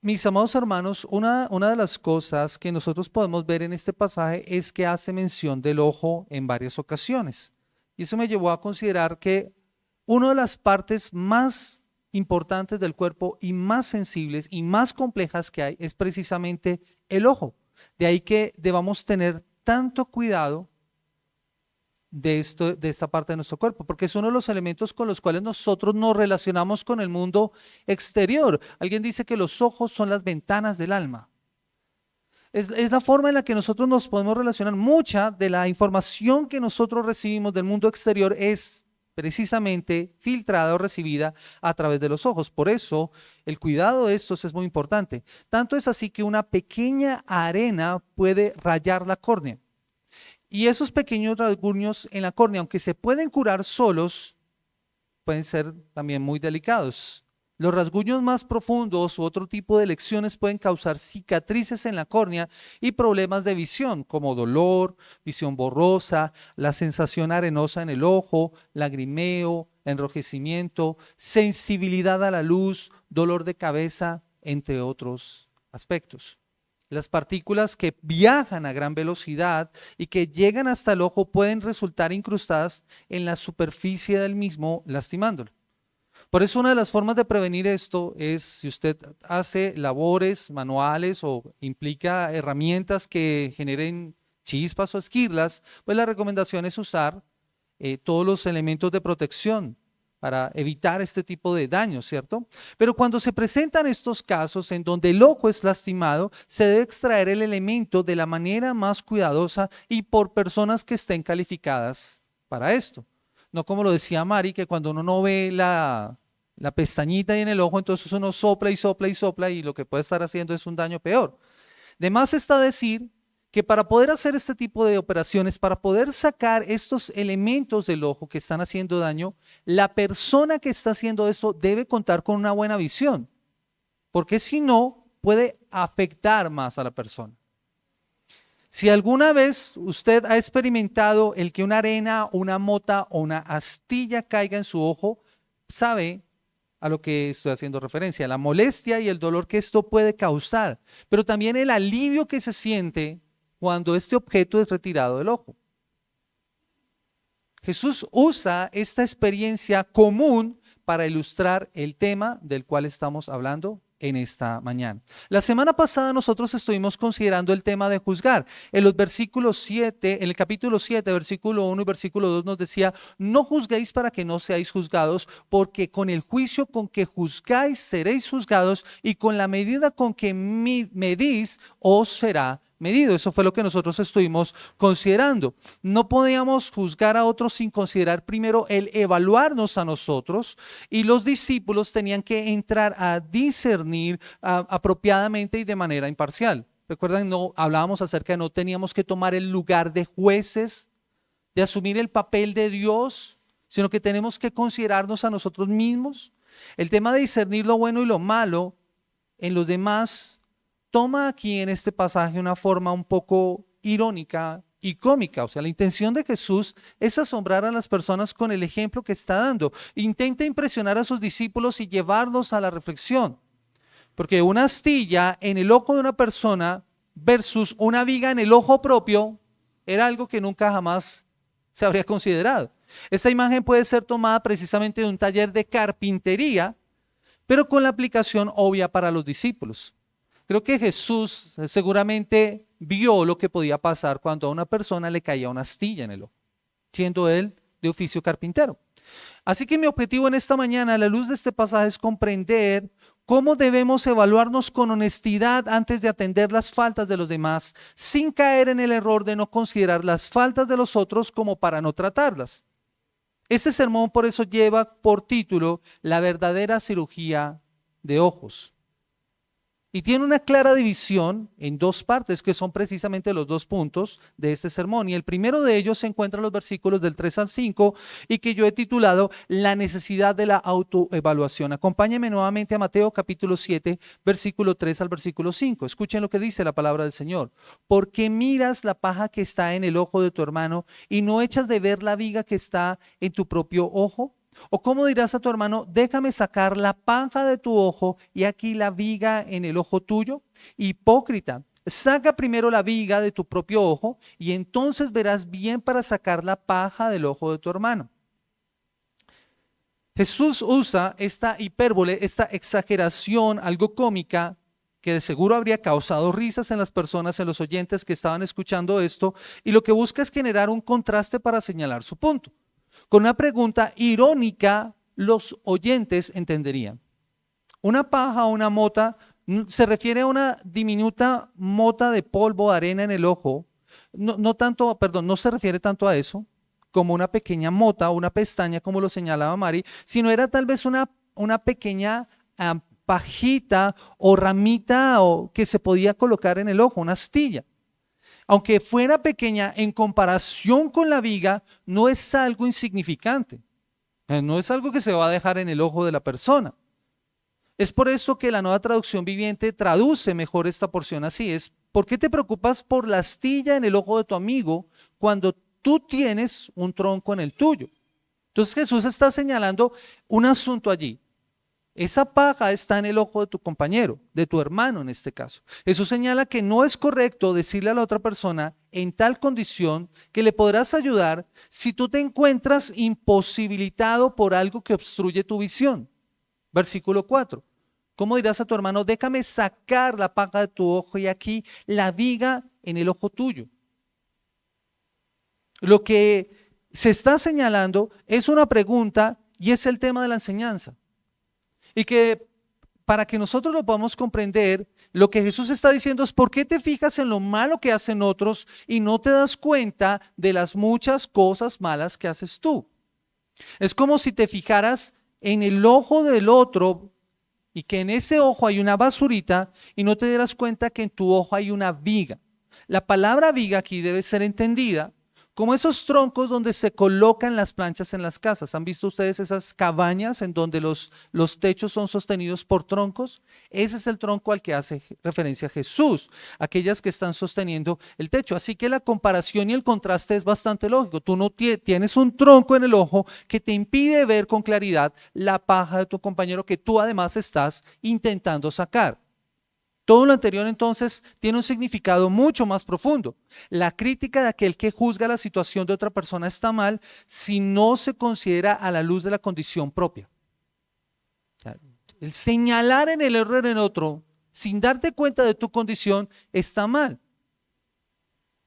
Mis amados hermanos, una de las cosas que nosotros podemos ver en este pasaje es que hace mención del ojo en varias ocasiones. Y eso me llevó a considerar que una de las partes más importantes del cuerpo y más sensibles y más complejas que hay es precisamente el ojo. De ahí que debamos tener tanto cuidado de esta parte de nuestro cuerpo, porque es uno de los elementos con los cuales nosotros nos relacionamos con el mundo exterior. Alguien dice que los ojos son las ventanas del alma. Es la forma en la que nosotros nos podemos relacionar. Mucha de la información que nosotros recibimos del mundo exterior es precisamente filtrada o recibida a través de los ojos. Por eso el cuidado de estos es muy importante. Tanto es así que una pequeña arena puede rayar la córnea. Y esos pequeños rasguños en la córnea, aunque se pueden curar solos, pueden ser también muy delicados. Los rasguños más profundos u otro tipo de lesiones pueden causar cicatrices en la córnea y problemas de visión, como dolor, visión borrosa, la sensación arenosa en el ojo, lagrimeo, enrojecimiento, sensibilidad a la luz, dolor de cabeza, entre otros aspectos. Las partículas que viajan a gran velocidad y que llegan hasta el ojo pueden resultar incrustadas en la superficie del mismo, lastimándolo. Por eso una de las formas de prevenir esto es, si usted hace labores manuales o implica herramientas que generen chispas o esquirlas, pues la recomendación es usar todos los elementos de protección para evitar este tipo de daños, ¿cierto? Pero cuando se presentan estos casos en donde el ojo es lastimado, se debe extraer el elemento de la manera más cuidadosa y por personas que estén calificadas para esto. No como lo decía Mari, que cuando uno no ve la pestañita ahí en el ojo, entonces uno sopla y sopla y sopla y lo que puede estar haciendo es un daño peor. De más está decir que para poder hacer este tipo de operaciones, para poder sacar estos elementos del ojo que están haciendo daño, la persona que está haciendo esto debe contar con una buena visión, porque si no, puede afectar más a la persona. Si alguna vez usted ha experimentado el que una arena, una mota o una astilla caiga en su ojo, sabe a lo que estoy haciendo referencia, la molestia y el dolor que esto puede causar, pero también el alivio que se siente cuando este objeto es retirado del ojo. Jesús usa esta experiencia común para ilustrar el tema del cual estamos hablando en esta mañana. La semana pasada nosotros estuvimos considerando el tema de juzgar. En los versículos 7, en el capítulo 7, versículo 1 y versículo 2 nos decía: no juzguéis para que no seáis juzgados, porque con el juicio con que juzgáis seréis juzgados, y con la medida con que medís os será medido. Eso fue lo que nosotros estuvimos considerando. No podíamos juzgar a otros sin considerar primero el evaluarnos a nosotros, y los discípulos tenían que entrar a discernir apropiadamente y de manera imparcial. Recuerdan, no hablábamos acerca de no teníamos que tomar el lugar de jueces, de asumir el papel de Dios, sino que tenemos que considerarnos a nosotros mismos. El tema de discernir lo bueno y lo malo en los demás toma aquí en este pasaje una forma un poco irónica y cómica. O sea, la intención de Jesús es asombrar a las personas con el ejemplo que está dando. Intenta impresionar a sus discípulos y llevarlos a la reflexión. Porque una astilla en el ojo de una persona versus una viga en el ojo propio era algo que nunca jamás se habría considerado. Esta imagen puede ser tomada precisamente de un taller de carpintería, pero con la aplicación obvia para los discípulos. Creo que Jesús seguramente vio lo que podía pasar cuando a una persona le caía una astilla en el ojo, siendo él de oficio carpintero. Así que mi objetivo en esta mañana, a la luz de este pasaje, es comprender cómo debemos evaluarnos con honestidad antes de atender las faltas de los demás, sin caer en el error de no considerar las faltas de los otros como para no tratarlas. Este sermón por eso lleva por título La verdadera cirugía de ojos. Y tiene una clara división en dos partes, que son precisamente los dos puntos de este sermón. Y el primero de ellos se encuentra en los versículos del 3 al 5 y que yo he titulado La necesidad de la autoevaluación. Acompáñenme nuevamente a Mateo capítulo 7, versículo 3 al versículo 5. Escuchen lo que dice la palabra del Señor. ¿Por qué miras la paja que está en el ojo de tu hermano y no echas de ver la viga que está en tu propio ojo? ¿O cómo dirás a tu hermano, déjame sacar la paja de tu ojo y aquí la viga en el ojo tuyo? Hipócrita, saca primero la viga de tu propio ojo y entonces verás bien para sacar la paja del ojo de tu hermano. Jesús usa esta hipérbole, esta exageración algo cómica, que de seguro habría causado risas en las personas, en los oyentes que estaban escuchando esto, y lo que busca es generar un contraste para señalar su punto. Con una pregunta irónica, los oyentes entenderían. Una paja o una mota se refiere a una diminuta mota de polvo, arena en el ojo. No tanto, perdón, no se refiere tanto a eso como una pequeña mota o una pestaña, como lo señalaba Mari, sino era tal vez una pequeña pajita o ramita que se podía colocar en el ojo, una astilla. Aunque fuera pequeña, en comparación con la viga, no es algo insignificante. No es algo que se va a dejar en el ojo de la persona. Es por eso que la Nueva Traducción Viviente traduce mejor esta porción así. ¿Por qué te preocupas por la astilla en el ojo de tu amigo cuando tú tienes un tronco en el tuyo? Entonces Jesús está señalando un asunto allí. Esa paja está en el ojo de tu compañero, de tu hermano en este caso. Eso señala que no es correcto decirle a la otra persona en tal condición que le podrás ayudar si tú te encuentras imposibilitado por algo que obstruye tu visión. Versículo 4. ¿Cómo dirás a tu hermano, déjame sacar la paja de tu ojo y aquí la viga en el ojo tuyo? Lo que se está señalando es una pregunta y es el tema de la enseñanza. Y que para que nosotros lo podamos comprender, lo que Jesús está diciendo es: ¿por qué te fijas en lo malo que hacen otros y no te das cuenta de las muchas cosas malas que haces tú? Es como si te fijaras en el ojo del otro y que en ese ojo hay una basurita y no te dieras cuenta que en tu ojo hay una viga. La palabra viga aquí debe ser entendida como esos troncos donde se colocan las planchas en las casas. ¿Han visto ustedes esas cabañas en donde los techos son sostenidos por troncos? Ese es el tronco al que hace referencia Jesús, aquellas que están sosteniendo el techo. Así que la comparación y el contraste es bastante lógico. Tú no tienes un tronco en el ojo que te impide ver con claridad la paja de tu compañero que tú además estás intentando sacar. Todo lo anterior entonces tiene un significado mucho más profundo. La crítica de aquel que juzga la situación de otra persona está mal si no se considera a la luz de la condición propia. O sea, el señalar en el error en otro sin darte cuenta de tu condición está mal.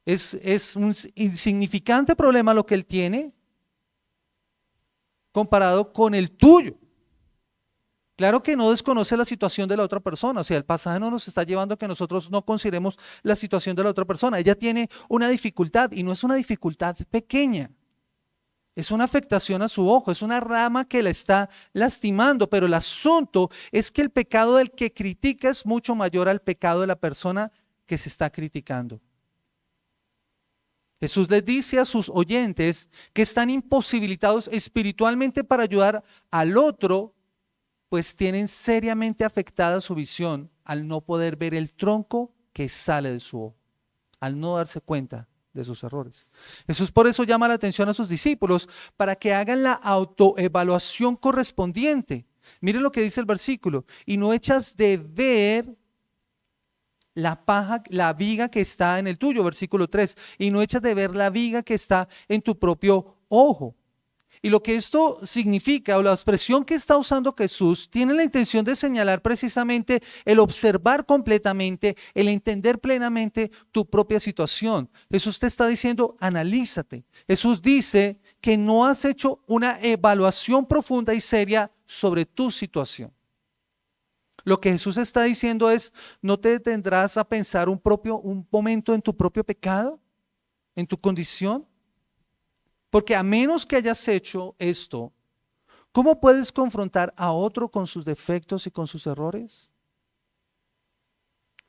Es un insignificante problema lo que él tiene comparado con el tuyo. Claro que no desconoce la situación de la otra persona, o sea, el pasaje no nos está llevando a que nosotros no consideremos la situación de la otra persona. Ella tiene una dificultad y no es una dificultad pequeña, es una afectación a su ojo, es una rama que la está lastimando, pero el asunto es que el pecado del que critica es mucho mayor al pecado de la persona que se está criticando. Jesús les dice a sus oyentes que están imposibilitados espiritualmente para ayudar al otro, pues tienen seriamente afectada su visión al no poder ver el tronco que sale de su ojo, al no darse cuenta de sus errores. Jesús por eso llama la atención a sus discípulos para que hagan la autoevaluación correspondiente. Miren lo que dice el versículo: y no echas de ver la paja, la viga que está en el tuyo, versículo 3, y no echas de ver la viga que está en tu propio ojo. Y lo que esto significa, o la expresión que está usando Jesús, tiene la intención de señalar precisamente el observar completamente, el entender plenamente tu propia situación. Jesús te está diciendo, analízate. Jesús dice que no has hecho una evaluación profunda y seria sobre tu situación. Lo que Jesús está diciendo es, ¿no te detendrás a pensar un momento en tu propio pecado, en tu condición? Porque a menos que hayas hecho esto, ¿cómo puedes confrontar a otro con sus defectos y con sus errores?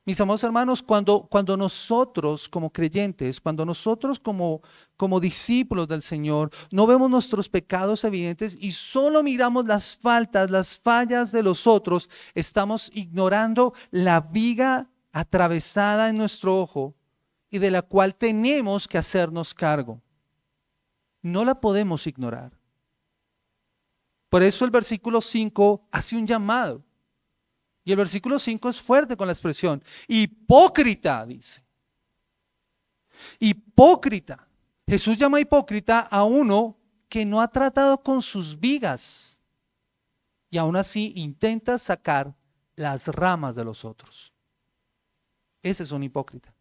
Mis amados hermanos, cuando nosotros como creyentes, cuando nosotros como discípulos del Señor, no vemos nuestros pecados evidentes y solo miramos las faltas, las fallas de los otros, estamos ignorando la viga atravesada en nuestro ojo y de la cual tenemos que hacernos cargo. No la podemos ignorar. Por eso el versículo 5 hace un llamado. Y el versículo 5 es fuerte con la expresión. Hipócrita, dice. Hipócrita. Jesús llama hipócrita a uno que no ha tratado con sus vigas y aún así intenta sacar las ramas de los otros. Ese es un hipócrita.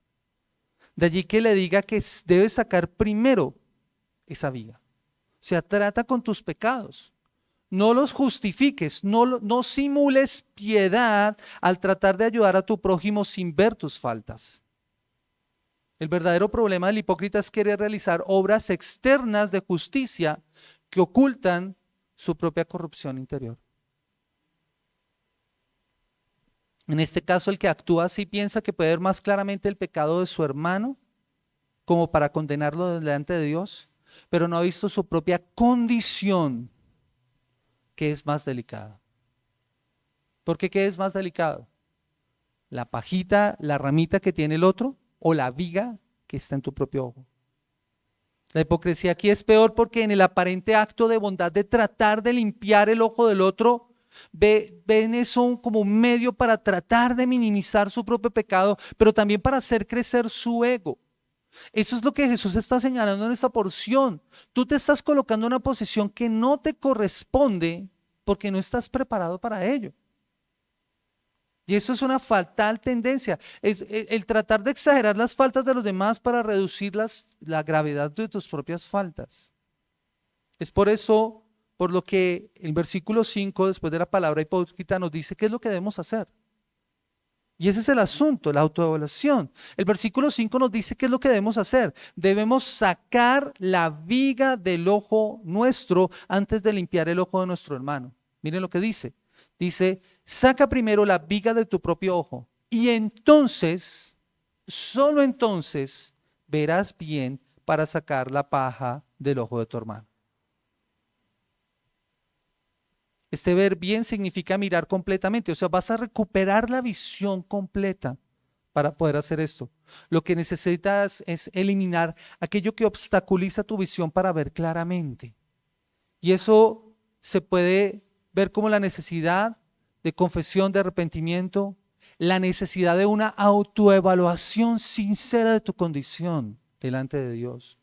De allí que le diga que debe sacar primero esa viga. O sea, trata con tus pecados. No los justifiques, no simules piedad al tratar de ayudar a tu prójimo sin ver tus faltas. El verdadero problema del hipócrita es querer realizar obras externas de justicia que ocultan su propia corrupción interior. En este caso, el que actúa así piensa que puede ver más claramente el pecado de su hermano como para condenarlo delante de Dios, pero no ha visto su propia condición, que es más delicada. ¿Por qué qué es más delicado? ¿La pajita, la ramita que tiene el otro o la viga que está en tu propio ojo? La hipocresía aquí es peor porque en el aparente acto de bondad de tratar de limpiar el ojo del otro, ven eso como un medio para tratar de minimizar su propio pecado, pero también para hacer crecer su ego. Eso es lo que Jesús está señalando en esta porción. Tú te estás colocando en una posición que no te corresponde porque no estás preparado para ello. Y eso es una fatal tendencia, es el tratar de exagerar las faltas de los demás para reducir la gravedad de tus propias faltas. Es por eso, por lo que el versículo 5, después de la palabra hipócrita, nos dice qué es lo que debemos hacer. Y ese es el asunto, la autoevaluación. El versículo 5 nos dice qué es lo que debemos hacer. Debemos sacar la viga del ojo nuestro antes de limpiar el ojo de nuestro hermano. Miren lo que dice. Dice, saca primero la viga de tu propio ojo y entonces, solo entonces, verás bien para sacar la paja del ojo de tu hermano. Este ver bien significa mirar completamente, o sea, vas a recuperar la visión completa para poder hacer esto. Lo que necesitas es eliminar aquello que obstaculiza tu visión para ver claramente. Y eso se puede ver como la necesidad de confesión, de arrepentimiento, la necesidad de una autoevaluación sincera de tu condición delante de Dios.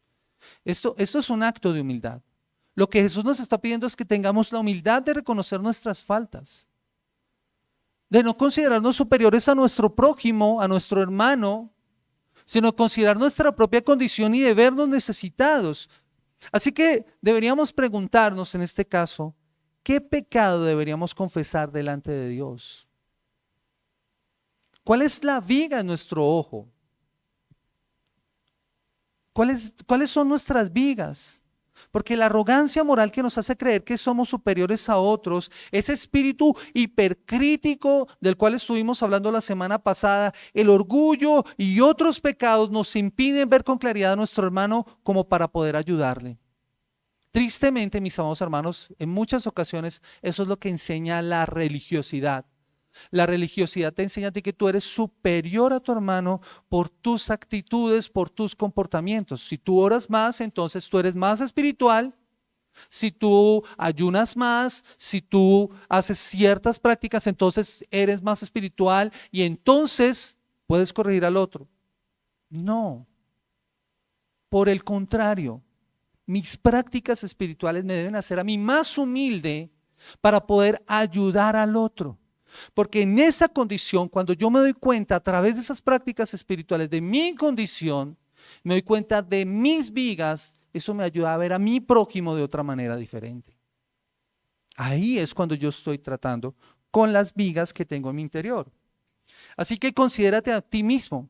Esto es un acto de humildad. Lo que Jesús nos está pidiendo es que tengamos la humildad de reconocer nuestras faltas, de no considerarnos superiores a nuestro prójimo, a nuestro hermano, sino considerar nuestra propia condición y de vernos necesitados. Así que deberíamos preguntarnos en este caso, ¿qué pecado deberíamos confesar delante de Dios? ¿Cuál es la viga en nuestro ojo? ¿Cuáles son nuestras vigas? Porque la arrogancia moral que nos hace creer que somos superiores a otros, ese espíritu hipercrítico del cual estuvimos hablando la semana pasada, el orgullo y otros pecados nos impiden ver con claridad a nuestro hermano como para poder ayudarle. Tristemente, mis amados hermanos, en muchas ocasiones eso es lo que enseña la religiosidad. La religiosidad te enseña a ti que tú eres superior a tu hermano por tus actitudes, por tus comportamientos. Si tú oras más, entonces tú eres más espiritual. Si tú ayunas más, si tú haces ciertas prácticas, entonces eres más espiritual y entonces puedes corregir al otro. No. Por el contrario, mis prácticas espirituales me deben hacer a mí más humilde para poder ayudar al otro. Porque en esa condición, cuando yo me doy cuenta a través de esas prácticas espirituales de mi condición, me doy cuenta de mis vigas, eso me ayuda a ver a mi prójimo de otra manera diferente. Ahí es cuando yo estoy tratando con las vigas que tengo en mi interior. Así que considérate a ti mismo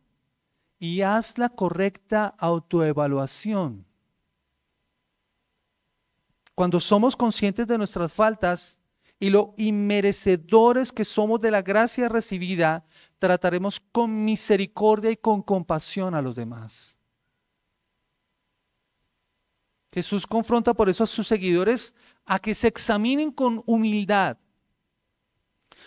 y haz la correcta autoevaluación. Cuando somos conscientes de nuestras faltas y lo inmerecedores que somos de la gracia recibida, trataremos con misericordia y con compasión a los demás. Jesús confronta por eso a sus seguidores a que se examinen con humildad,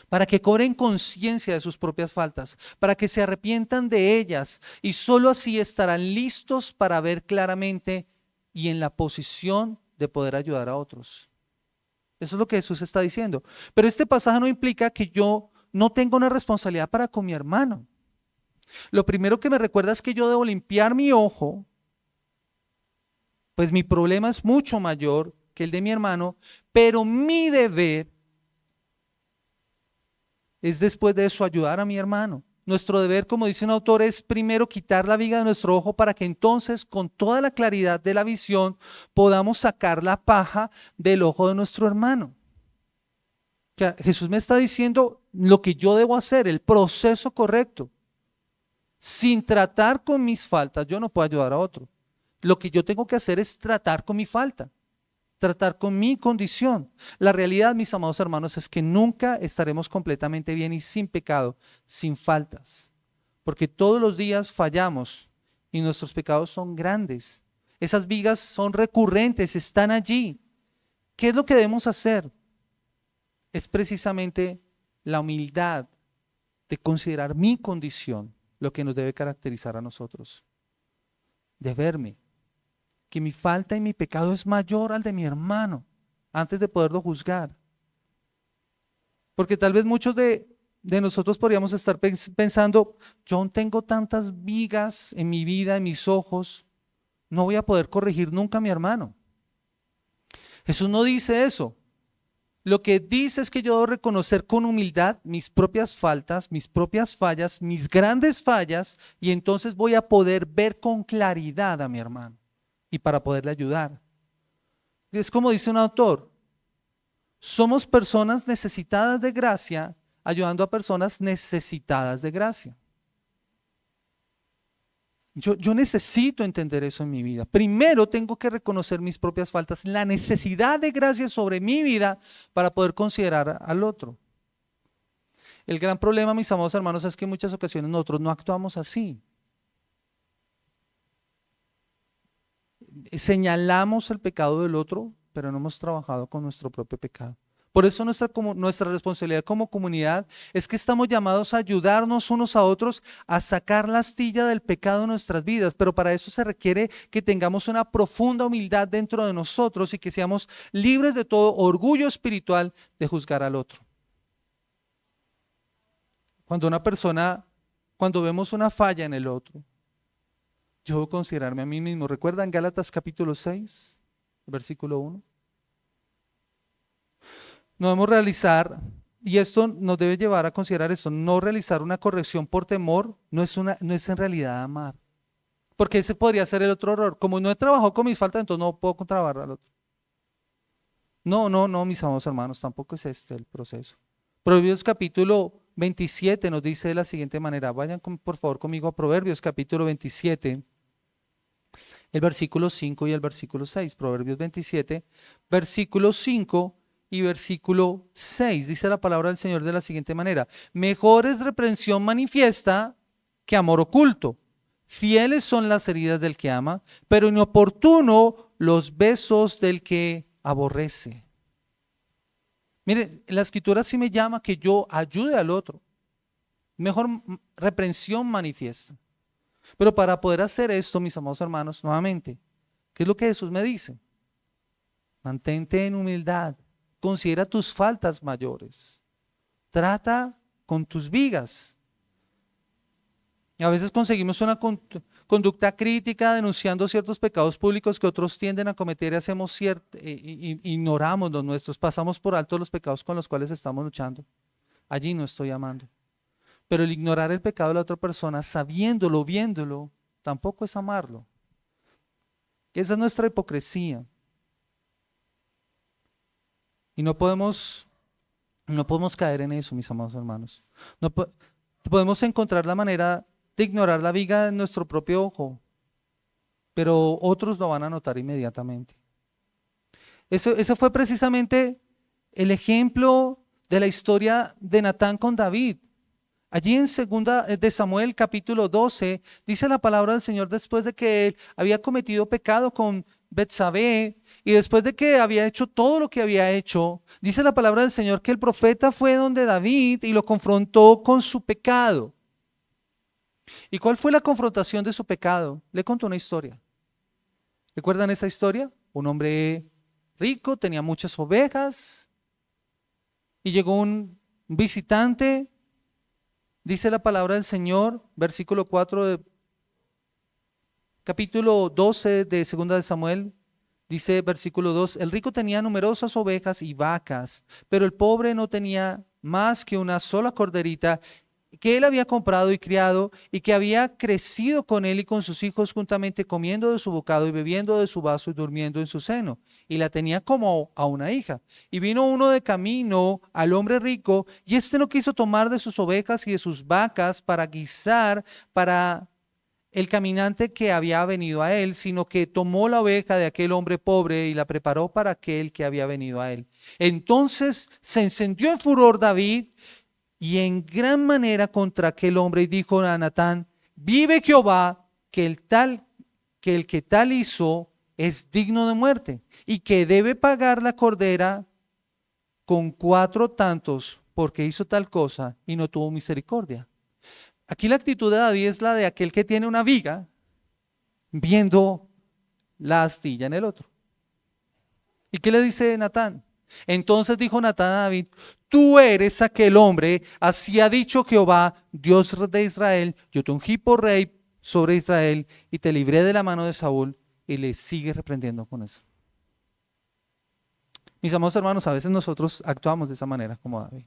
para que cobren conciencia de sus propias faltas, para que se arrepientan de ellas y solo así estarán listos para ver claramente y en la posición de poder ayudar a otros. Eso es lo que Jesús está diciendo. Pero este pasaje no implica que yo no tenga una responsabilidad para con mi hermano. Lo primero que me recuerda es que yo debo limpiar mi ojo, pues mi problema es mucho mayor que el de mi hermano, pero mi deber es después de eso ayudar a mi hermano. Nuestro deber, como dice un autor, es primero quitar la viga de nuestro ojo para que entonces con toda la claridad de la visión podamos sacar la paja del ojo de nuestro hermano. Que Jesús me está diciendo lo que yo debo hacer, el proceso correcto. Sin tratar con mis faltas, yo no puedo ayudar a otro. Lo que yo tengo que hacer es tratar con mi falta, tratar con mi condición. La realidad, mis amados hermanos, es que nunca estaremos completamente bien y sin pecado, sin faltas. Porque todos los días fallamos y nuestros pecados son grandes. Esas vigas son recurrentes, están allí. ¿Qué es lo que debemos hacer? Es precisamente la humildad de considerar mi condición lo que nos debe caracterizar a nosotros. De verme, que mi falta y mi pecado es mayor al de mi hermano, antes de poderlo juzgar. Porque tal vez muchos de nosotros podríamos estar pensando, yo aún tengo tantas vigas en mi vida, en mis ojos, no voy a poder corregir nunca a mi hermano. Jesús no dice eso. Lo que dice es que yo debo reconocer con humildad mis propias faltas, mis propias fallas, mis grandes fallas, y entonces voy a poder ver con claridad a mi hermano y para poderle ayudar. Es como dice un autor, somos personas necesitadas de gracia ayudando a personas necesitadas de gracia. Yo necesito entender eso en mi vida. Primero tengo que reconocer mis propias faltas, la necesidad de gracia sobre mi vida para poder considerar al otro. El gran problema, mis amados hermanos, es que en muchas ocasiones nosotros no actuamos así. Señalamos el pecado del otro, pero no hemos trabajado con nuestro propio pecado. Por eso nuestra responsabilidad como comunidad es que estamos llamados a ayudarnos unos a otros a sacar la astilla del pecado de nuestras vidas, pero para eso se requiere que tengamos una profunda humildad dentro de nosotros y que seamos libres de todo orgullo espiritual de juzgar al otro. Cuando vemos una falla en el otro, yo debo considerarme a mí mismo. ¿Recuerdan Gálatas capítulo 6, versículo 1? No debemos realizar, y esto nos debe llevar a considerar esto, no realizar una corrección por temor no es en realidad amar. Porque ese podría ser el otro error. Como no he trabajado con mis faltas, entonces no puedo trabajar al otro. No, mis amados hermanos, tampoco es este el proceso. Proverbios capítulo 27 nos dice de la siguiente manera. Vayan por favor conmigo a Proverbios capítulo 27, el versículo 5 y el versículo 6. Proverbios 27, versículo 5 y versículo 6. Dice la palabra del Señor de la siguiente manera: mejor es reprensión manifiesta que amor oculto. Fieles son las heridas del que ama, pero inoportuno los besos del que aborrece. Mire, la escritura sí me llama que yo ayude al otro. Mejor reprensión manifiesta. Pero para poder hacer esto, mis amados hermanos, nuevamente, ¿qué es lo que Jesús me dice? Mantente en humildad. Considera tus faltas mayores. Trata con tus vigas. A veces conseguimos una conducta crítica denunciando ciertos pecados públicos que otros tienden a cometer y hacemos ignoramos los nuestros, pasamos por alto los pecados con los cuales estamos luchando. Allí no estoy amando. Pero el ignorar el pecado de la otra persona, sabiéndolo, viéndolo, tampoco es amarlo. Esa es nuestra hipocresía. Y no podemos caer en eso, mis amados hermanos. No podemos encontrar la manera de ignorar la viga en nuestro propio ojo, pero otros lo van a notar inmediatamente. Ese fue precisamente el ejemplo de la historia de Natán con David. Allí en 2 de Samuel capítulo 12 dice la palabra del Señor después de que él había cometido pecado con Betsabé y después de que había hecho todo lo que había hecho, dice la palabra del Señor que el profeta fue donde David y lo confrontó con su pecado. ¿Y cuál fue la confrontación de su pecado? Le contó una historia. ¿Recuerdan esa historia? Un hombre rico, tenía muchas ovejas y llegó un visitante, dice la palabra del Señor, versículo 4 de capítulo 12 de Segunda de Samuel, dice versículo 2, el rico tenía numerosas ovejas y vacas, pero el pobre no tenía más que una sola corderita que él había comprado y criado y que había crecido con él y con sus hijos juntamente comiendo de su bocado y bebiendo de su vaso y durmiendo en su seno. Y la tenía como a una hija. Y vino uno de camino al hombre rico y éste no quiso tomar de sus ovejas y de sus vacas para guisar para el caminante que había venido a él, sino que tomó la oveja de aquel hombre pobre y la preparó para aquel que había venido a él. Entonces se encendió en furor David y en gran manera contra aquel hombre y dijo a Natán, vive Jehová, que el que tal hizo es digno de muerte y que debe pagar la cordera con 4 tantos porque hizo tal cosa y no tuvo misericordia. Aquí la actitud de David es la de aquel que tiene una viga viendo la astilla en el otro. ¿Y qué le dice Natán? Entonces dijo Natán a David, tú eres aquel hombre, así ha dicho Jehová, Dios de Israel, yo te ungí por rey sobre Israel y te libré de la mano de Saúl, y le sigue reprendiendo con eso. Mis amados hermanos, a veces nosotros actuamos de esa manera como David.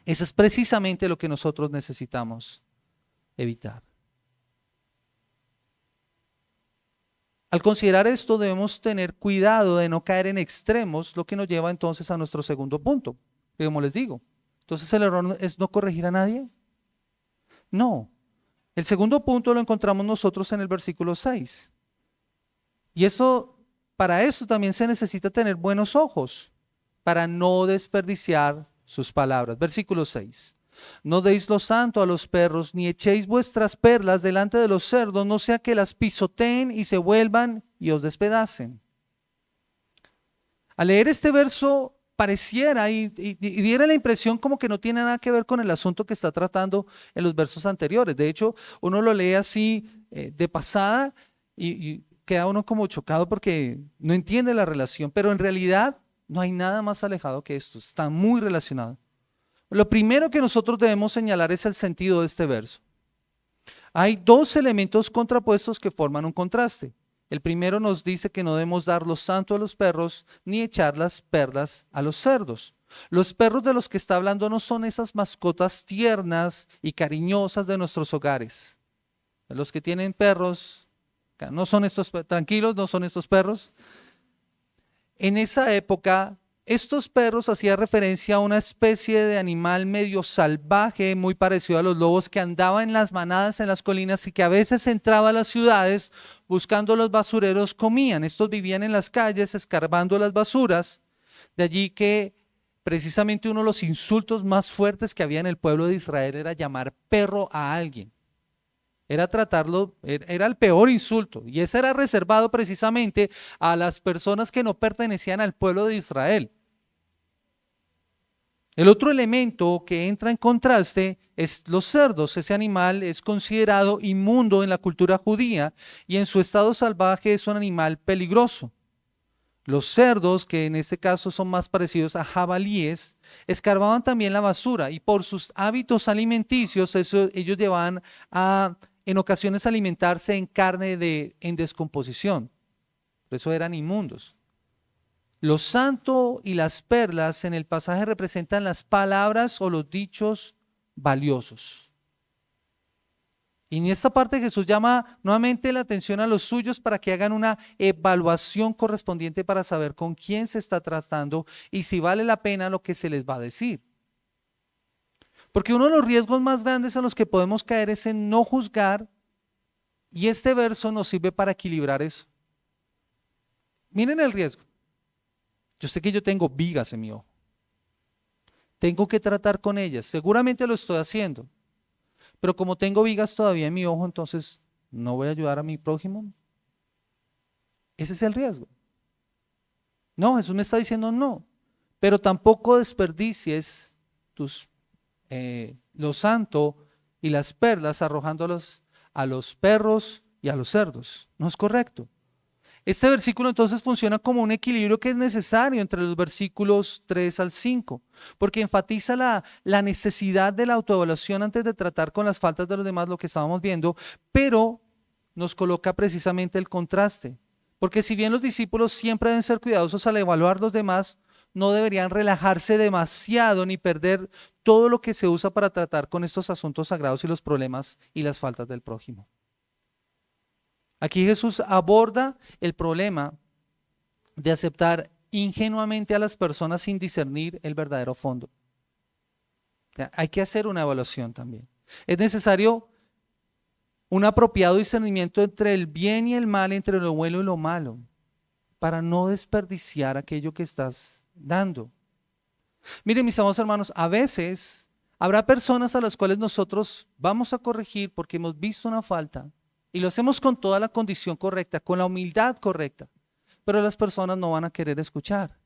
Eso es precisamente lo que nosotros necesitamos evitar. Al considerar esto debemos tener cuidado de no caer en extremos, lo que nos lleva entonces a nuestro segundo punto, que como les digo. Entonces el error es no corregir a nadie. No. El segundo punto lo encontramos nosotros en el versículo 6. Y eso, para eso también se necesita tener buenos ojos, para no desperdiciar sus palabras. Versículo 6. No deis lo santo a los perros, ni echéis vuestras perlas delante de los cerdos, no sea que las pisoteen y se vuelvan y os despedacen. Al leer este verso pareciera y diera la impresión como que no tiene nada que ver con el asunto que está tratando en los versos anteriores. De hecho, uno lo lee así de pasada y queda uno como chocado porque no entiende la relación, pero en realidad no hay nada más alejado que esto, está muy relacionado. Lo primero que nosotros debemos señalar es el sentido de este verso. Hay 2 elementos contrapuestos que forman un contraste. El primero nos dice que no debemos dar lo santo a los perros ni echar las perlas a los cerdos. Los perros de los que está hablando no son esas mascotas tiernas y cariñosas de nuestros hogares. Los que tienen perros, no son estos, tranquilos, no son estos perros. En esa época, estos perros hacían referencia a una especie de animal medio salvaje, muy parecido a los lobos, que andaba en las manadas en las colinas y que a veces entraba a las ciudades buscando los basureros, comían. Estos vivían en las calles escarbando las basuras, de allí que precisamente uno de los insultos más fuertes que había en el pueblo de Israel era llamar perro a alguien. Era tratarlo, era el peor insulto, y ese era reservado precisamente a las personas que no pertenecían al pueblo de Israel. El otro elemento que entra en contraste es los cerdos. Ese animal es considerado inmundo en la cultura judía y en su estado salvaje es un animal peligroso. Los cerdos, que en este caso son más parecidos a jabalíes, escarbaban también la basura y por sus hábitos alimenticios ellos llevaban a en ocasiones alimentarse en carne en descomposición. Por eso eran inmundos. Lo santo y las perlas en el pasaje representan las palabras o los dichos valiosos. Y en esta parte Jesús llama nuevamente la atención a los suyos para que hagan una evaluación correspondiente para saber con quién se está tratando y si vale la pena lo que se les va a decir. Porque uno de los riesgos más grandes en los que podemos caer es en no juzgar, y este verso nos sirve para equilibrar eso. Miren el riesgo. Yo sé que yo tengo vigas en mi ojo. Tengo que tratar con ellas. Seguramente lo estoy haciendo. Pero como tengo vigas todavía en mi ojo, entonces no voy a ayudar a mi prójimo. Ese es el riesgo. No, Jesús me está diciendo no. Pero tampoco desperdicies lo santo y las perlas arrojándolos a los perros y a los cerdos. No es correcto. Este versículo entonces funciona como un equilibrio que es necesario entre los versículos 3 al 5, porque enfatiza la necesidad de la autoevaluación antes de tratar con las faltas de los demás, lo que estábamos viendo, pero nos coloca precisamente el contraste. Porque si bien los discípulos siempre deben ser cuidadosos al evaluar los demás, no deberían relajarse demasiado ni perder todo lo que se usa para tratar con estos asuntos sagrados y los problemas y las faltas del prójimo. Aquí Jesús aborda el problema de aceptar ingenuamente a las personas sin discernir el verdadero fondo. Hay que hacer una evaluación también. Es necesario un apropiado discernimiento entre el bien y el mal, entre lo bueno y lo malo, para no desperdiciar aquello que estás dando. Miren, mis amados hermanos, a veces habrá personas a las cuales nosotros vamos a corregir porque hemos visto una falta y lo hacemos con toda la condición correcta, con la humildad correcta, pero las personas no van a querer escuchar.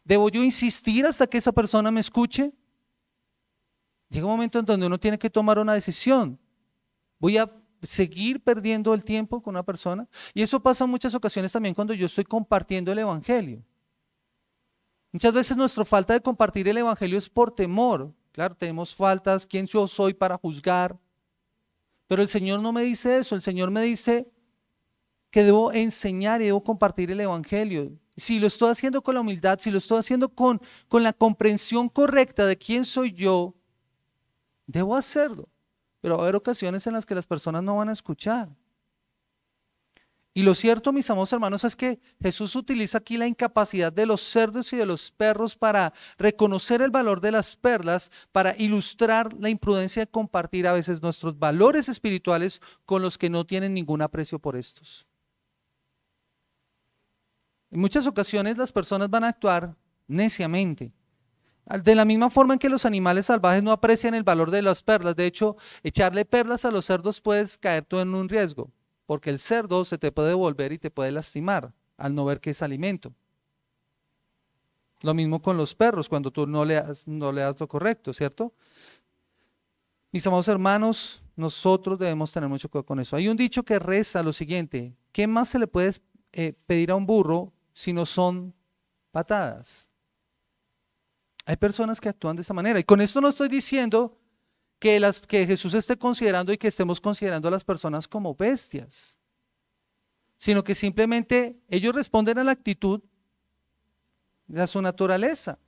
¿Debo yo insistir hasta que esa persona me escuche? Llega un momento en donde uno tiene que tomar una decisión. ¿Voy a seguir perdiendo el tiempo con una persona? Y eso pasa en muchas ocasiones también cuando yo estoy compartiendo el evangelio. Muchas veces nuestra falta de compartir el evangelio es por temor. Claro, tenemos faltas, ¿quién yo soy para juzgar? Pero el Señor no me dice eso, el Señor me dice que debo enseñar y debo compartir el evangelio. Si lo estoy haciendo con la humildad, si lo estoy haciendo con la comprensión correcta de quién soy yo, debo hacerlo. Pero va a haber ocasiones en las que las personas no van a escuchar. Y lo cierto, mis amados hermanos, es que Jesús utiliza aquí la incapacidad de los cerdos y de los perros para reconocer el valor de las perlas, para ilustrar la imprudencia de compartir a veces nuestros valores espirituales con los que no tienen ningún aprecio por estos. En muchas ocasiones las personas van a actuar neciamente. De la misma forma en que los animales salvajes no aprecian el valor de las perlas. De hecho, echarle perlas a los cerdos puedes caer tú en un riesgo, porque el cerdo se te puede devolver y te puede lastimar al no ver que es alimento. Lo mismo con los perros cuando tú no le das lo correcto, ¿cierto? Mis amados hermanos, nosotros debemos tener mucho cuidado con eso. Hay un dicho que reza lo siguiente: ¿qué más se le puede pedir a un burro si no son patadas? Hay personas que actúan de esta manera. Y con esto no estoy diciendo que Jesús esté considerando y que estemos considerando a las personas como bestias, sino que simplemente ellos responden a la actitud de su naturaleza.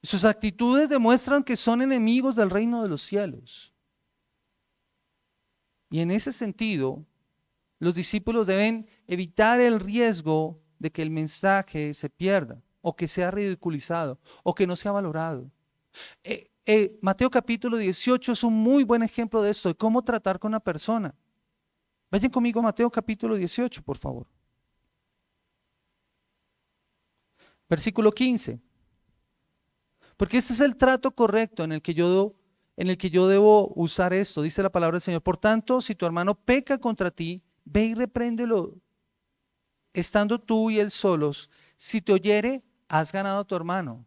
Sus actitudes demuestran que son enemigos del reino de los cielos. Y en ese sentido, los discípulos deben evitar el riesgo de que el mensaje se pierda, o que sea ridiculizado, o que no sea valorado. Mateo capítulo 18 es un muy buen ejemplo de esto, de cómo tratar con una persona. Vayan conmigo a Mateo capítulo 18, por favor. Versículo 15. Porque este es el trato correcto en el que yo debo usar esto. Dice la palabra del Señor: por tanto, si tu hermano peca contra ti, ve y repréndelo, estando tú y él solos. Si te oyere, has ganado a tu hermano.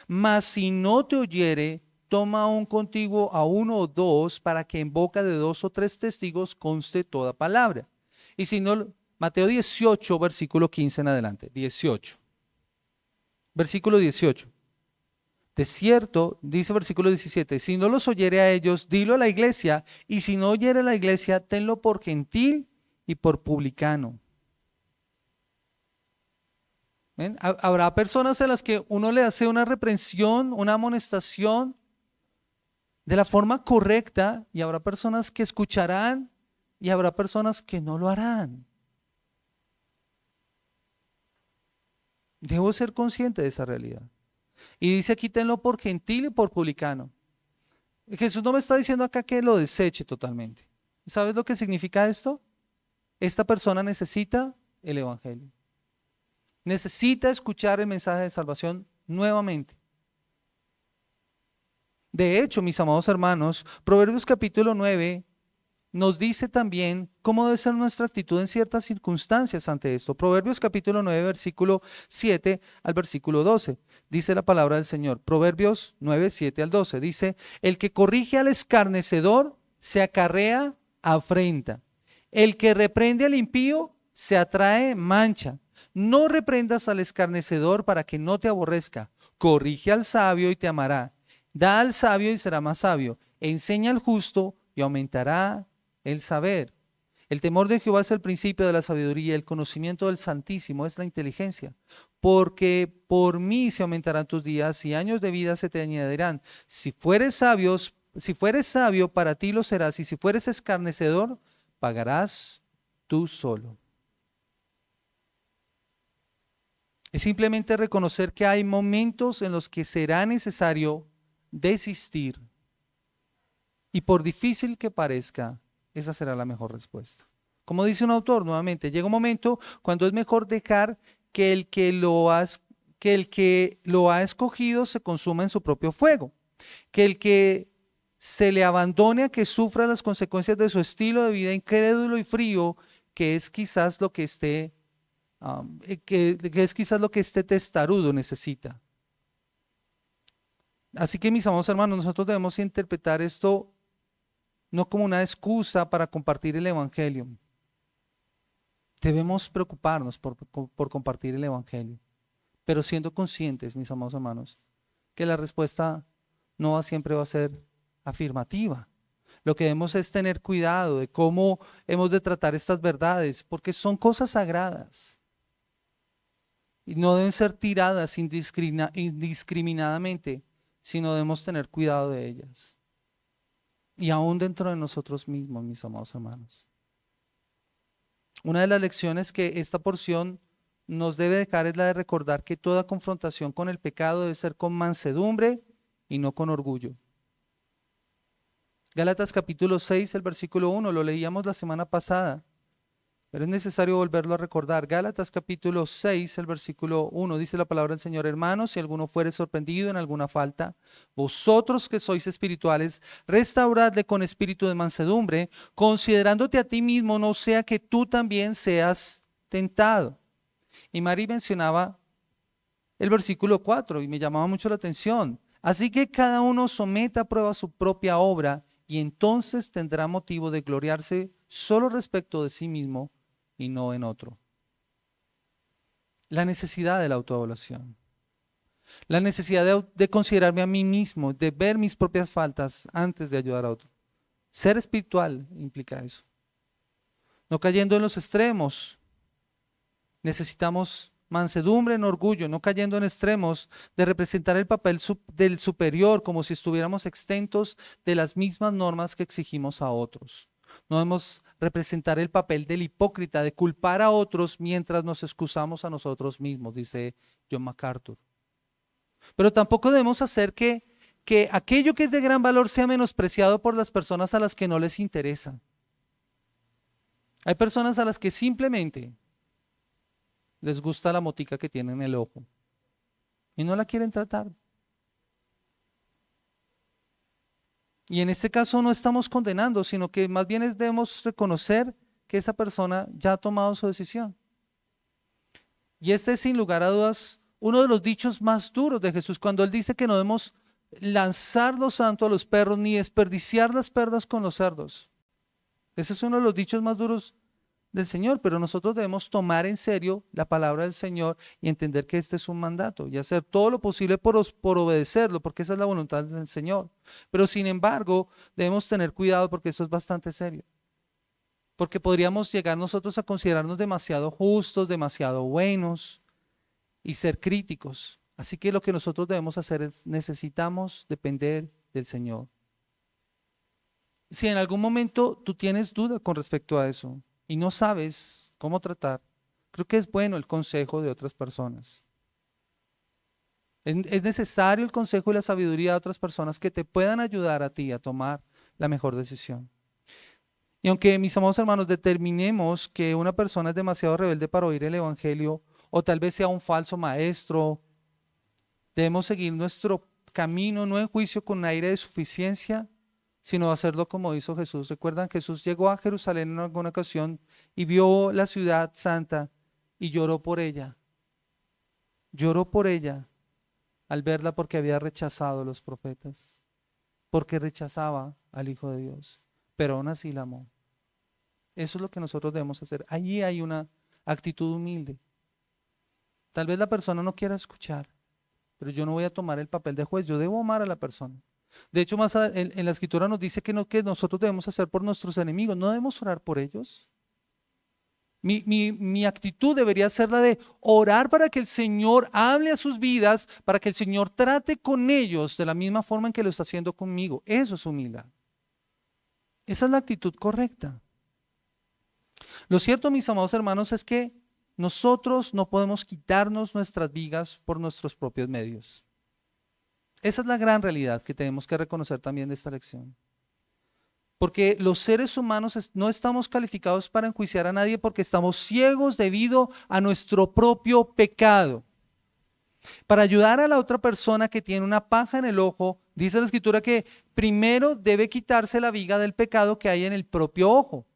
Mas si no te oyere, toma aún contigo a uno o dos, para que en boca de 2 o 3 testigos conste toda palabra. Y si no, Mateo 18, versículo 15 en adelante. 18. Versículo 18. De cierto, dice versículo 17, si no los oyere a ellos, dilo a la iglesia, y si no oyere a la iglesia, tenlo por gentil y por publicano. ¿Ven? Habrá personas a las que uno le hace una reprensión, una amonestación de la forma correcta, y habrá personas que escucharán y habrá personas que no lo harán. Debo ser consciente de esa realidad. Y dice aquí: tenlo por gentil y por publicano. Jesús no me está diciendo acá que lo deseche totalmente. ¿Sabes lo que significa esto? Esta persona necesita el evangelio. Necesita escuchar el mensaje de salvación nuevamente. De hecho, mis amados hermanos, Proverbios capítulo 9 nos dice también cómo debe ser nuestra actitud en ciertas circunstancias ante esto. Proverbios capítulo 9, versículo 7 al versículo 12. Dice la palabra del Señor. Proverbios 9, 7 al 12. Dice: el que corrige al escarnecedor se acarrea afrenta, El que reprende al impío se atrae mancha. No reprendas al escarnecedor para que no te aborrezca. Corrige al sabio y te amará. Da al sabio y será más sabio. Enseña al justo y aumentará el saber. El temor de Jehová es el principio de la sabiduría, el conocimiento del Santísimo es la inteligencia. Porque por mí se aumentarán tus días y años de vida se te añadirán. Si fueres sabio, para ti lo serás, y si fueres escarnecedor, pagarás tú solo. Es simplemente reconocer que hay momentos en los que será necesario desistir. Y por difícil que parezca, esa será la mejor respuesta. Como dice un autor, nuevamente, llega un momento cuando es mejor dejar que el que lo ha escogido se consuma en su propio fuego, que el que se le abandone a que sufra las consecuencias de su estilo de vida incrédulo y frío, que es quizás lo que que es quizás lo que este testarudo necesita. Así que, mis amados hermanos, nosotros debemos interpretar esto no como una excusa para compartir el evangelio. Debemos preocuparnos por compartir el evangelio, pero siendo conscientes, mis amados hermanos, que la respuesta no siempre va a ser afirmativa. Lo que debemos es tener cuidado de cómo hemos de tratar estas verdades, porque son cosas sagradas y no deben ser tiradas indiscriminadamente, sino debemos tener cuidado de ellas. Y aún dentro de nosotros mismos, mis amados hermanos. Una de las lecciones que esta porción nos debe dejar es la de recordar que toda confrontación con el pecado debe ser con mansedumbre y no con orgullo. Gálatas capítulo 6, el versículo 1, lo leíamos la semana pasada, pero es necesario volverlo a recordar. Gálatas capítulo 6, el versículo 1, dice la palabra del Señor: hermanos, si alguno fuere sorprendido en alguna falta, vosotros que sois espirituales, restauradle con espíritu de mansedumbre, considerándote a ti mismo, no sea que tú también seas tentado. Y Mari mencionaba el versículo 4 y me llamaba mucho la atención. Así que cada uno someta a prueba su propia obra y entonces tendrá motivo de gloriarse solo respecto de sí mismo y no en otro. La necesidad de la autoevaluación. La necesidad de considerarme a mí mismo, de ver mis propias faltas antes de ayudar a otro. Ser espiritual implica eso. No cayendo en los extremos. Necesitamos mansedumbre en orgullo, no cayendo en extremos de representar el papel del superior como si estuviéramos exentos de las mismas normas que exigimos a otros. No debemos representar el papel del hipócrita, de culpar a otros mientras nos excusamos a nosotros mismos, dice John MacArthur. Pero tampoco debemos hacer que aquello que es de gran valor sea menospreciado por las personas a las que no les interesa. Hay personas a las que simplemente les gusta la motica que tiene en el ojo y no la quieren tratar. Y en este caso no estamos condenando, sino que más bien debemos reconocer que esa persona ya ha tomado su decisión. Y este es sin lugar a dudas uno de los dichos más duros de Jesús, cuando Él dice que no debemos lanzar lo santo a los perros ni desperdiciar las perlas con los cerdos. Ese es uno de los dichos más duros del Señor, pero nosotros debemos tomar en serio la palabra del Señor y entender que este es un mandato y hacer todo lo posible por obedecerlo, porque esa es la voluntad del Señor. Pero sin embargo, debemos tener cuidado porque eso es bastante serio. Porque podríamos llegar nosotros a considerarnos demasiado justos, demasiado buenos y ser críticos. Así que lo que nosotros debemos hacer es necesitamos depender del Señor. Si en algún momento tú tienes duda con respecto a eso, y no sabes cómo tratar, creo que es bueno el consejo de otras personas. Es necesario el consejo y la sabiduría de otras personas que te puedan ayudar a ti a tomar la mejor decisión. Y aunque, mis amados hermanos, determinemos que una persona es demasiado rebelde para oír el evangelio, o tal vez sea un falso maestro, debemos seguir nuestro camino, no en juicio con aire de suficiencia, sino hacerlo como hizo Jesús. Recuerdan, Jesús llegó a Jerusalén en alguna ocasión y vio la ciudad santa y lloró por ella. Lloró por ella al verla porque había rechazado a los profetas, porque rechazaba al Hijo de Dios, pero aún así la amó. Eso es lo que nosotros debemos hacer. Allí hay una actitud humilde. Tal vez la persona no quiera escuchar, pero yo no voy a tomar el papel de juez, yo debo amar a la persona. De hecho, en la escritura nos dice que nosotros debemos hacer por nuestros enemigos, no debemos orar por ellos. Mi actitud debería ser la de orar para que el Señor hable a sus vidas, para que el Señor trate con ellos de la misma forma en que lo está haciendo conmigo. Eso es humildad. Esa es la actitud correcta. Lo cierto, mis amados hermanos, es que nosotros no podemos quitarnos nuestras vigas por nuestros propios medios. Esa es la gran realidad que tenemos que reconocer también de esta lección. Porque los seres humanos no estamos calificados para enjuiciar a nadie porque estamos ciegos debido a nuestro propio pecado. Para ayudar a la otra persona que tiene una paja en el ojo, dice la Escritura que primero debe quitarse la viga del pecado que hay en el propio ojo.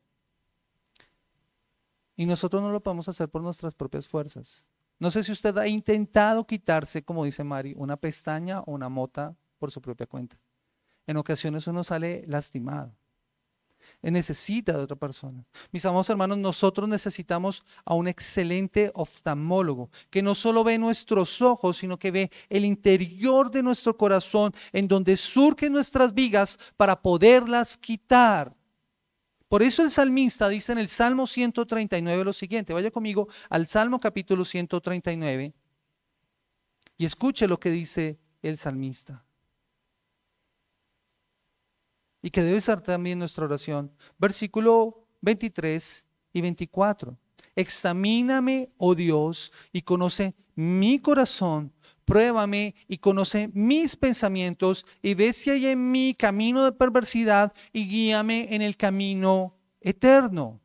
Y nosotros no lo podemos hacer por nuestras propias fuerzas. No sé si usted ha intentado quitarse, como dice Mari, una pestaña o una mota por su propia cuenta. En ocasiones uno sale lastimado. Necesita de otra persona. Mis amados hermanos, nosotros necesitamos a un excelente oftalmólogo que no solo ve nuestros ojos, sino que ve el interior de nuestro corazón, en donde surgen nuestras vigas para poderlas quitar. Por eso el salmista dice en el Salmo 139 lo siguiente. Vaya conmigo al Salmo capítulo 139 y escuche lo que dice el salmista. Y que debe ser también nuestra oración. Versículo 23 y 24. Examíname, oh Dios, y conoce mi corazón. Pruébame y conoce mis pensamientos y ve si hay en mí camino de perversidad y guíame en el camino eterno.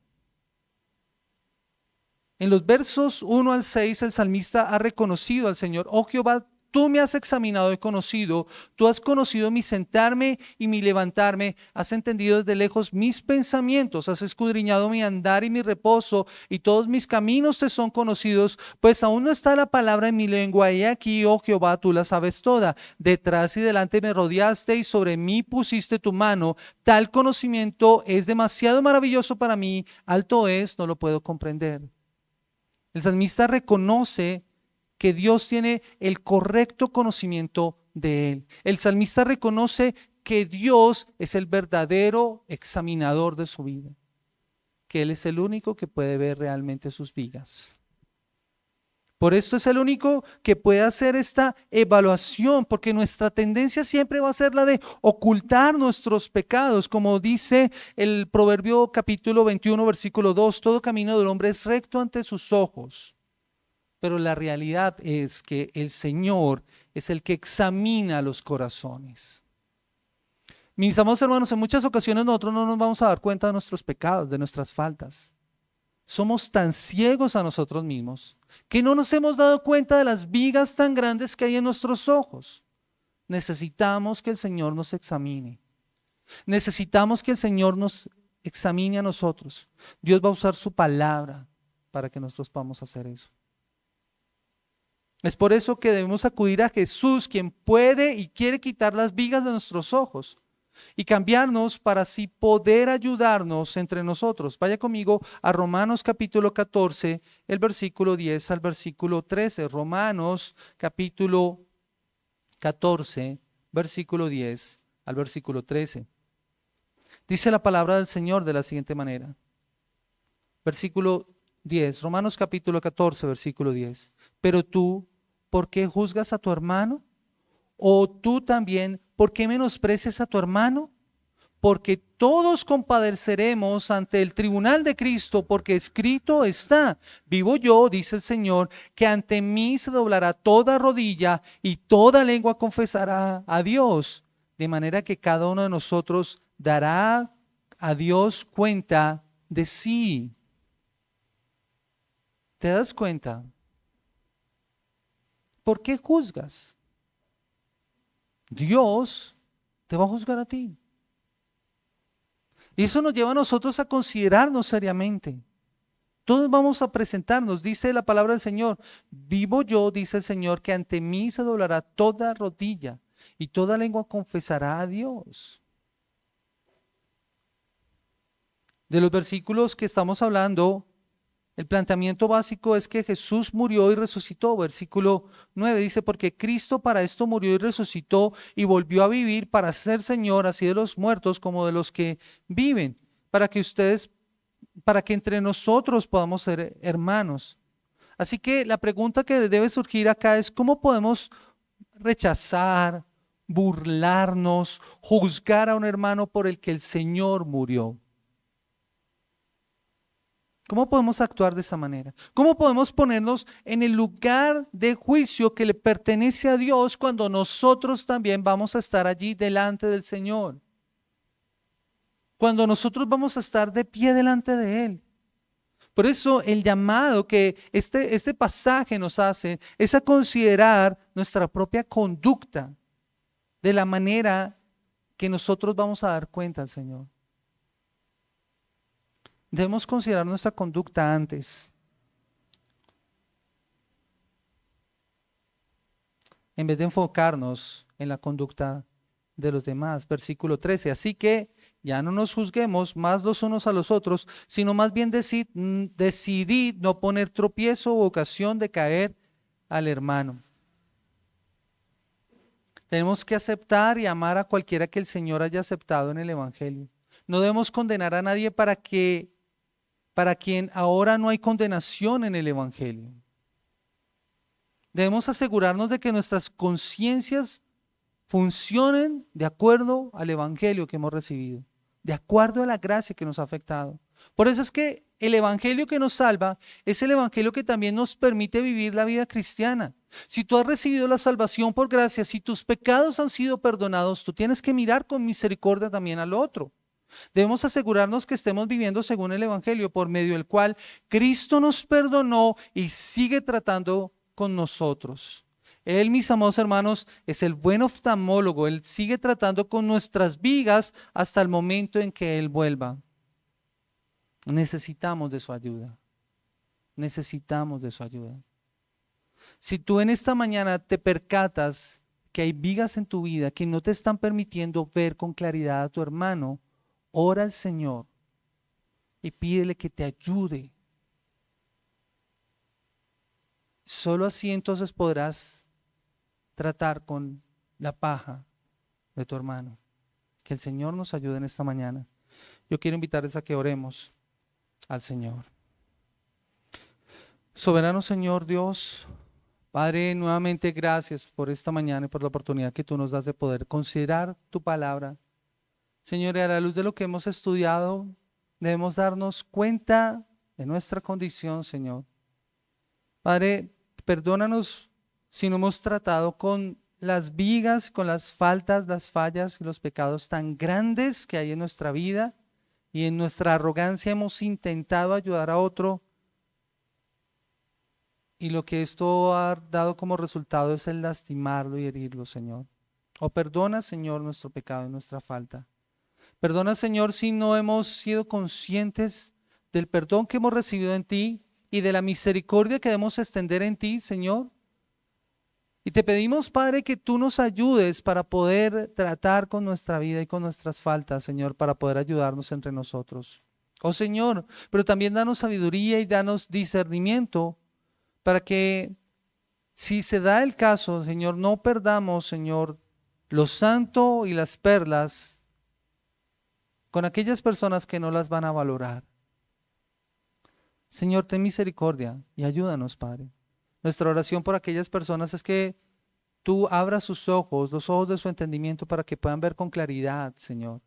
En los versos 1 al 6 el salmista ha reconocido al Señor. Oh Jehová, tú me has examinado y conocido, tú has conocido mi sentarme y mi levantarme, has entendido desde lejos mis pensamientos, has escudriñado mi andar y mi reposo, y todos mis caminos te son conocidos, pues aún no está la palabra en mi lengua, y aquí, oh Jehová, tú la sabes toda. Detrás y delante me rodeaste y sobre mí pusiste tu mano, tal conocimiento es demasiado maravilloso para mí, alto es, no lo puedo comprender. El salmista reconoce que Dios tiene el correcto conocimiento de él. El salmista reconoce que Dios es el verdadero examinador de su vida, que Él es el único que puede ver realmente sus vigas. Por esto es el único que puede hacer esta evaluación, porque nuestra tendencia siempre va a ser la de ocultar nuestros pecados, como dice el Proverbio capítulo 21, versículo 2, todo camino del hombre es recto ante sus ojos. Pero la realidad es que el Señor es el que examina los corazones. Mis amados hermanos, en muchas ocasiones nosotros no nos vamos a dar cuenta de nuestros pecados, de nuestras faltas. Somos tan ciegos a nosotros mismos que no nos hemos dado cuenta de las vigas tan grandes que hay en nuestros ojos. Necesitamos que el Señor nos examine. Necesitamos que el Señor nos examine a nosotros. Dios va a usar su palabra para que nosotros podamos hacer eso. Es por eso que debemos acudir a Jesús, quien puede y quiere quitar las vigas de nuestros ojos y cambiarnos para así poder ayudarnos entre nosotros. Vaya conmigo a Romanos capítulo 14, el versículo 10 al versículo 13. Romanos capítulo 14, versículo 10 al versículo 13. Dice la palabra del Señor de la siguiente manera. Versículo 10, Romanos capítulo 14, versículo 10. Pero tú, ¿por qué juzgas a tu hermano? ¿O tú también, por qué menosprecias a tu hermano? Porque todos compadeceremos ante el tribunal de Cristo, porque escrito está, vivo yo, dice el Señor, que ante mí se doblará toda rodilla y toda lengua confesará a Dios, de manera que cada uno de nosotros dará a Dios cuenta de sí. ¿Te das cuenta? ¿Por qué juzgas? Dios te va a juzgar a ti. Y eso nos lleva a nosotros a considerarnos seriamente. Todos vamos a presentarnos, dice la palabra del Señor. Vivo yo, dice el Señor, que ante mí se doblará toda rodilla y toda lengua confesará a Dios. De los versículos que estamos hablando, el planteamiento básico es que Jesús murió y resucitó. Versículo 9 dice, porque Cristo para esto murió y resucitó y volvió a vivir para ser Señor así de los muertos como de los que viven, para que entre nosotros podamos ser hermanos. Así que la pregunta que debe surgir acá es, ¿cómo podemos rechazar, burlarnos, juzgar a un hermano por el que el Señor murió? ¿Cómo podemos actuar de esa manera? ¿Cómo podemos ponernos en el lugar de juicio que le pertenece a Dios cuando nosotros también vamos a estar allí delante del Señor? Cuando nosotros vamos a estar de pie delante de Él. Por eso el llamado que este pasaje nos hace es a considerar nuestra propia conducta de la manera que nosotros vamos a dar cuenta al Señor. Debemos considerar nuestra conducta antes, en vez de enfocarnos en la conducta de los demás. Versículo 13, así que ya no nos juzguemos más los unos a los otros, sino más bien decidid no poner tropiezo o ocasión de caer al hermano. Tenemos que aceptar y amar a cualquiera que el Señor haya aceptado en el Evangelio. No debemos condenar a nadie para quien ahora no hay condenación en el Evangelio. Debemos asegurarnos de que nuestras conciencias funcionen de acuerdo al Evangelio que hemos recibido, de acuerdo a la gracia que nos ha afectado. Por eso es que el Evangelio que nos salva es el Evangelio que también nos permite vivir la vida cristiana. Si tú has recibido la salvación por gracia, si tus pecados han sido perdonados, tú tienes que mirar con misericordia también al otro. Debemos asegurarnos que estemos viviendo según el Evangelio, por medio del cual Cristo nos perdonó y sigue tratando con nosotros. Él, mis amados hermanos, es el buen oftalmólogo. Él sigue tratando con nuestras vigas hasta el momento en que Él vuelva. Necesitamos de su ayuda. Necesitamos de su ayuda. Si tú en esta mañana te percatas que hay vigas en tu vida que no te están permitiendo ver con claridad a tu hermano, ora al Señor y pídele que te ayude. Solo así entonces podrás tratar con la paja de tu hermano. Que el Señor nos ayude en esta mañana. Yo quiero invitarles a que oremos al Señor. Soberano Señor Dios, Padre, nuevamente gracias por esta mañana y por la oportunidad que tú nos das de poder considerar tu palabra. Señor, y a la luz de lo que hemos estudiado, debemos darnos cuenta de nuestra condición, Señor. Padre, perdónanos si no hemos tratado con las vigas, con las faltas, las fallas y los pecados tan grandes que hay en nuestra vida, y en nuestra arrogancia hemos intentado ayudar a otro, y lo que esto ha dado como resultado es el lastimarlo y herirlo, Señor. O perdona, Señor, nuestro pecado y nuestra falta. Perdona, Señor, si no hemos sido conscientes del perdón que hemos recibido en ti y de la misericordia que debemos extender en ti, Señor. Y te pedimos, Padre, que tú nos ayudes para poder tratar con nuestra vida y con nuestras faltas, Señor, para poder ayudarnos entre nosotros. Oh Señor, pero también danos sabiduría y danos discernimiento para que, si se da el caso, Señor, no perdamos, Señor, lo santo y las perlas con aquellas personas que no las van a valorar. Señor, ten misericordia y ayúdanos, Padre. Nuestra oración por aquellas personas es que tú abras sus ojos, los ojos de su entendimiento, para que puedan ver con claridad, Señor,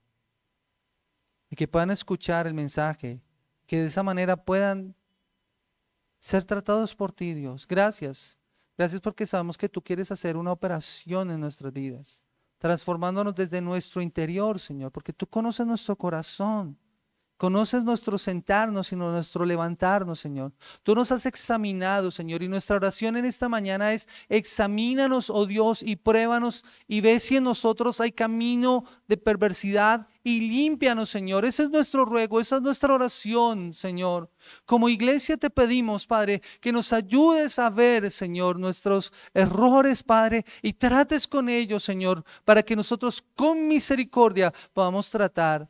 y que puedan escuchar el mensaje, que de esa manera puedan ser tratados por ti, Dios. Gracias. Gracias porque sabemos que tú quieres hacer una operación en nuestras vidas, transformándonos desde nuestro interior, Señor, porque tú conoces nuestro corazón. Conoces nuestro sentarnos y nuestro levantarnos, Señor. Tú nos has examinado, Señor, y nuestra oración en esta mañana es: examínanos, oh Dios, y pruébanos y ve si en nosotros hay camino de perversidad y límpianos, Señor. Ese es nuestro ruego, esa es nuestra oración, Señor. Como iglesia te pedimos, Padre, que nos ayudes a ver, Señor, nuestros errores, Padre, y trates con ellos, Señor, para que nosotros con misericordia podamos tratar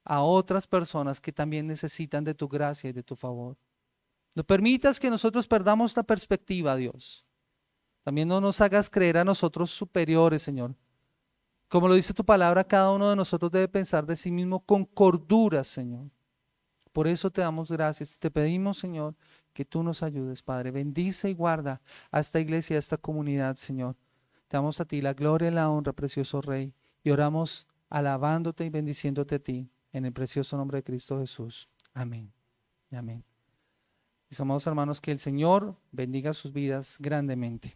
a otras personas que también necesitan de tu gracia y de tu favor. No permitas que nosotros perdamos la perspectiva, Dios. También no nos hagas creer a nosotros superiores, Señor. Como lo dice tu palabra, cada uno de nosotros debe pensar de sí mismo con cordura, Señor. Por eso te damos gracias. Te pedimos, Señor, que tú nos ayudes, Padre. Bendice y guarda a esta iglesia, a esta comunidad, Señor. Te damos a ti la gloria y la honra, precioso Rey. Y oramos alabándote y bendiciéndote a ti, en el precioso nombre de Cristo Jesús. Amén. Y amén. Mis amados hermanos, que el Señor bendiga sus vidas grandemente.